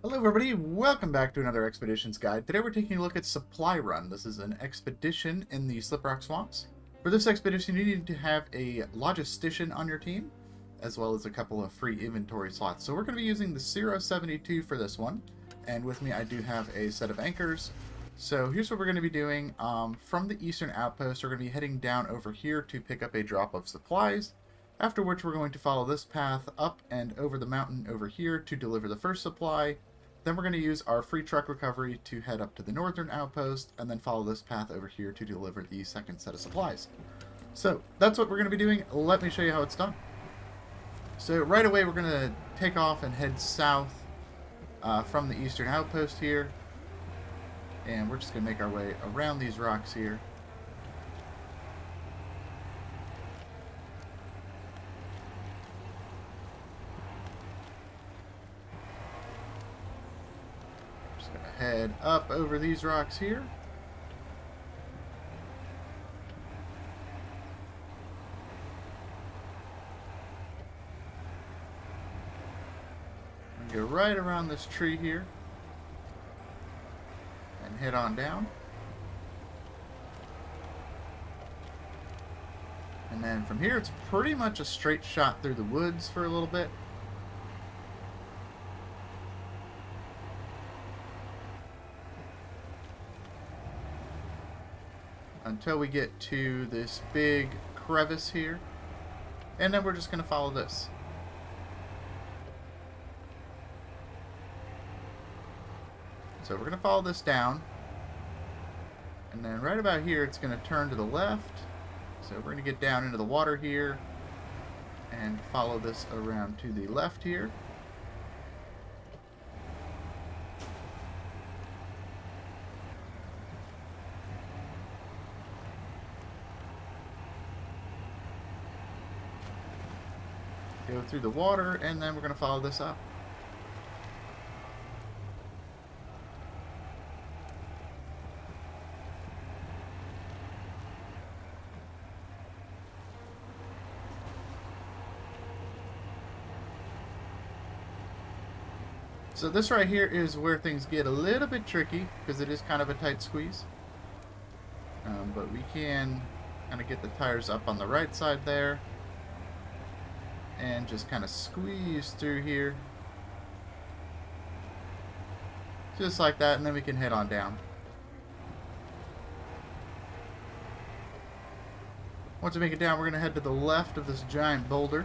Hello everybody, welcome back to another Expeditions Guide. Today we're taking a look at Supply Run. This is an expedition in the SlipRock Swamps. For this expedition you need to have a logistician on your team, as well as a couple of free inventory slots. So we're going to be using the 072 for this one, and with me I do have a set of anchors. So here's what we're going to be doing. From the eastern outpost we're going to be heading down over here to pick up a drop of supplies. After which we're going to follow this path up and over the mountain over here to deliver the first supply. Then we're going to use our free truck recovery to head up to the northern outpost, and then follow this path over here to deliver the second set of supplies. So that's what we're going to be doing. Let me show you how it's done. So right away we're going to take off and head south from the eastern outpost here. And we're just going to make our way around these rocks here. Head up over these rocks here. And go right around this tree here. And head on down. And then from here it's pretty much a straight shot through the woods for a little bit. Until we get to this big crevice here. And then we're just going to follow this. So we're going to follow this down. And then right about here it's going to turn to the left. So we're going to get down into the water here. And follow this around to the left here. Go through the water, and then we're going to follow this up. So this right here is where things get a little bit tricky, because it is kind of a tight squeeze. But we can kind of get the tires up on the right side there. And just kind of squeeze through here. Just like that, and then we can head on down. Once we make it down, we're going to head to the left of this giant boulder.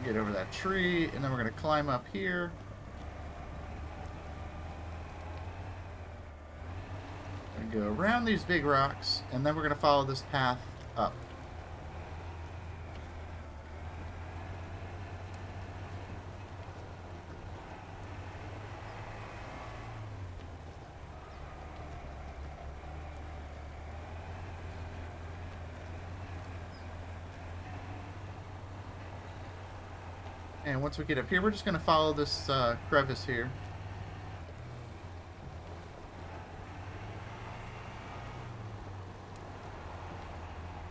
Get over that tree, and then we're going to climb up here. And go around these big rocks, and then we're going to follow this path up. And once we get up here, we're just going to follow this crevice here.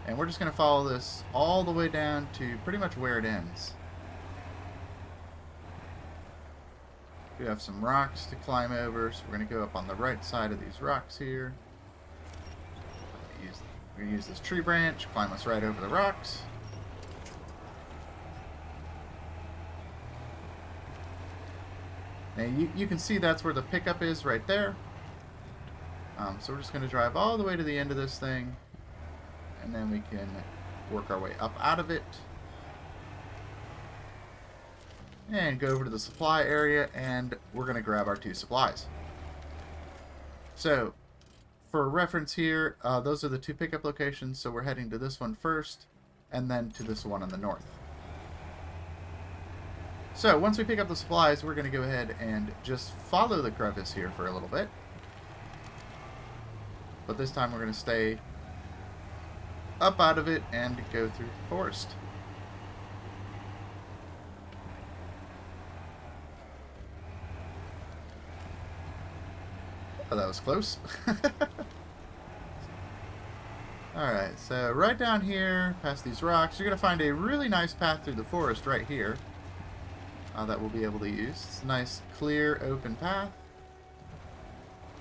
And we're just going to follow this all the way down to pretty much where it ends. We have some rocks to climb over, so we're going to go up on the right side of these rocks here. We're going to use this tree branch, climb us right over the rocks. Now you can see that's where the pickup is right there. So we're just going to drive all the way to the end of this thing, and then we can work our way up out of it and go over to the supply area, and we're going to grab our 2 supplies. So for reference here, those are the 2 pickup locations, so we're heading to this one first and then to this one on the north. So once we pick up the supplies, we're going to go ahead and just follow the crevice here for a little bit. But this time we're going to stay up out of it and go through the forest. Oh, that was close. Alright, so right down here, past these rocks, you're going to find a really nice path through the forest right here that we'll be able to use. It's a nice, clear, open path.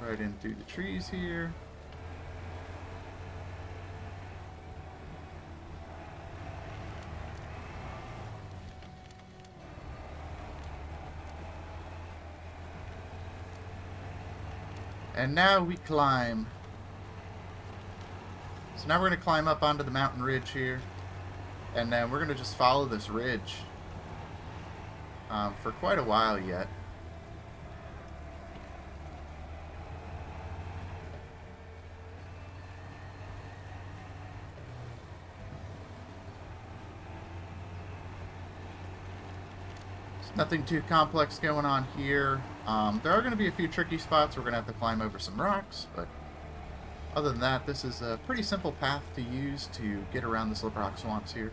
Right in through the trees here. And now we climb. So now we're going to climb up onto the mountain ridge here. And then we're going to just follow this ridge for quite a while yet. There's nothing too complex going on here. There are going to be a few tricky spots. We're going to have to climb over some rocks, but other than that, this is a pretty simple path to use to get around the SlipRock Swamps here.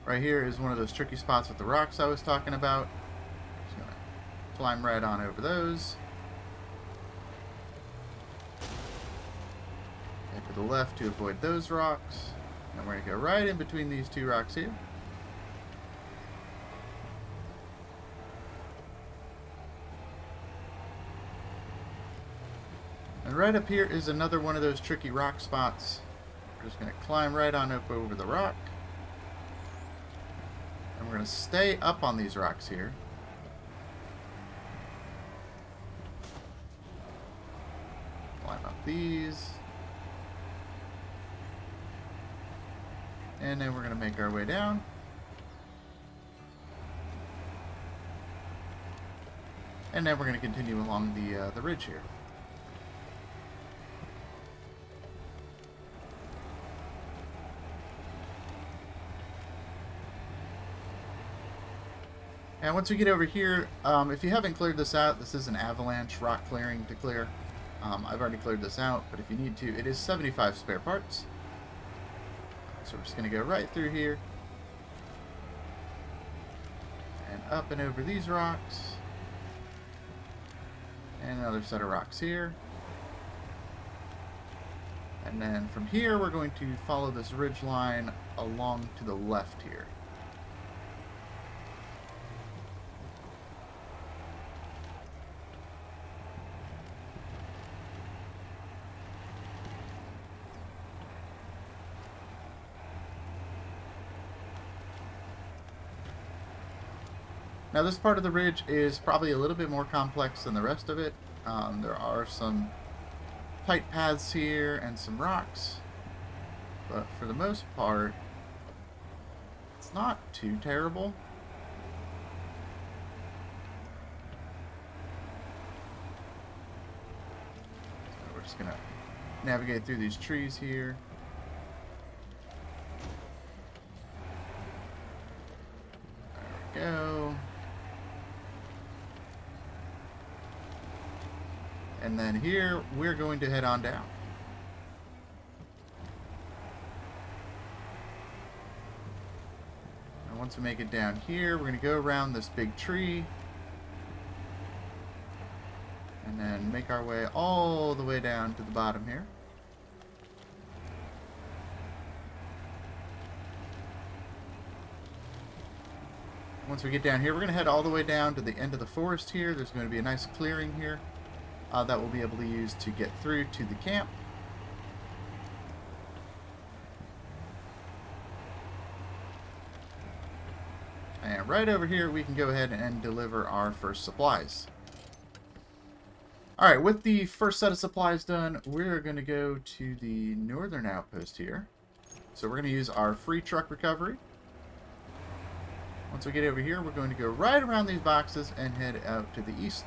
Right here is one of those tricky spots with the rocks I was talking about. Just gonna climb right on over those. Head to the left to avoid those rocks. And we're going to go right in between these two rocks here. And right up here is another one of those tricky rock spots. We're just going to climb right on up over the rock. And we're going to stay up on these rocks here. Climb up these. And then we're going to make our way down. And then we're going to continue along the ridge here. And once we get over here, if you haven't cleared this out, this is an avalanche rock clearing to clear. I've already cleared this out, but if you need to, it is 75 spare parts. So we're just going to go right through here. And up and over these rocks. And another set of rocks here. And then from here, we're going to follow this ridge line along to the left here. Now this part of the ridge is probably a little bit more complex than the rest of it. There are some tight paths here and some rocks, but for the most part, it's not too terrible. So we're just gonna navigate through these trees here. There we go. And then here, we're going to head on down. And once we make it down here, we're going to go around this big tree. And then make our way all the way down to the bottom here. Once we get down here, we're going to head all the way down to the end of the forest here. There's going to be a nice clearing here. That we'll be able to use to get through to the camp. And right over here, we can go ahead and deliver our first supplies. Alright, with the first set of supplies done, we're going to go to the northern outpost here. So we're going to use our free truck recovery. Once we get over here, we're going to go right around these boxes and head out to the east.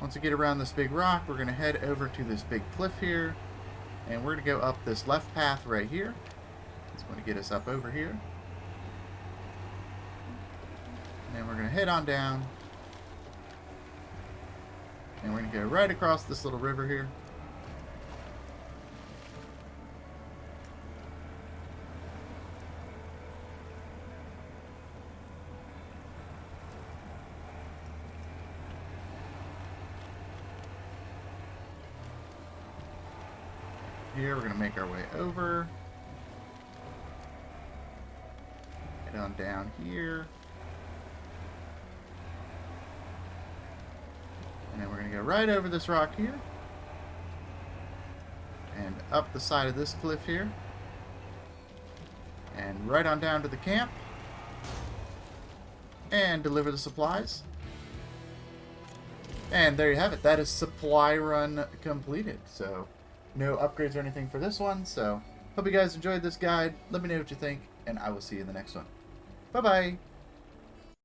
Once we get around this big rock, we're going to head over to this big cliff here. And we're going to go up this left path right here. It's going to get us up over here. And then we're going to head on down. And we're going to go right across this little river here. Here, we're going to make our way over. Head on down here. And then we're going to go right over this rock here. And up the side of this cliff here. And right on down to the camp. And deliver the supplies. And there you have it. That is supply run completed. So no upgrades or anything for this one. So hope you guys enjoyed this guide. Let me know what you think, and I will see you in the next one. Bye-bye.